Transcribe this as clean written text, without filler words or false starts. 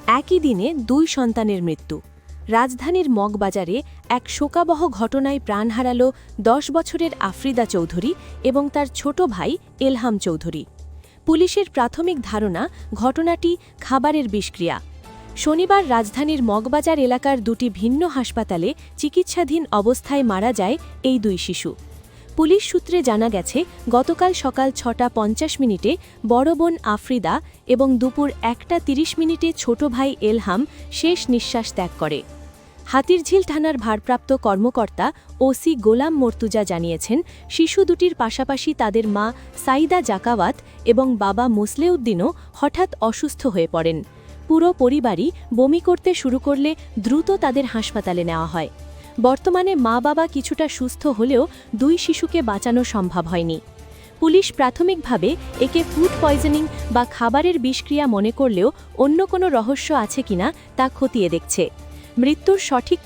একই দিনে 2 সন্তানের মৃত্যু। রাজধানীর মগবাজারে এক শোকাবহ ঘটনায় প্রাণ হারাল 10 বছরের আফ্রিদা চৌধুরী এবং তার ছোট ভাই এলহাম চৌধুরী। পুলিশের প্রাথমিক ধারণা ঘটনাটি খাবারের বিষক্রিয়া। শনিবার রাজধানীর মগবাজার এলাকার 2টি ভিন্ন হাসপাতালে চিকিৎসাধীন অবস্থায় মারা যায় এই 2 শিশু। পুলিশ সূত্রে জানা গেছে, গতকাল সকাল 6:50 বড় বোন আফ্রিদা এবং দুপুর 1:30 ছোট ভাই এলহাম শেষ নিঃশ্বাস ত্যাগ করে। হাতিরঝিল থানার ভারপ্রাপ্ত কর্মকর্তা ওসি গোলাম মর্তুজা জানিয়েছেন, শিশু দুটির পাশাপাশি তাদের মা সাইদা জাকাওয়াত এবং বাবা মুসলেউদ্দিনও হঠাৎ অসুস্থ হয়ে পড়েন। পুরো পরিবারই বমি করতে শুরু করলে দ্রুত তাদের হাসপাতালে নেওয়া হয়। বর্তমানে মা-বাবা কিছুটা সুস্থ হলেও 2 শিশুকে বাঁচানো সম্ভব হয়নি। পুলিশ প্রাথমিকভাবে একে ফুড পয়জনিং বা খাবারের বিষক্রিয়া মনে করলেও অন্য কোনো রহস্য আছে কিনা তা খতিয়ে দেখছে। মৃত্যুর সঠিক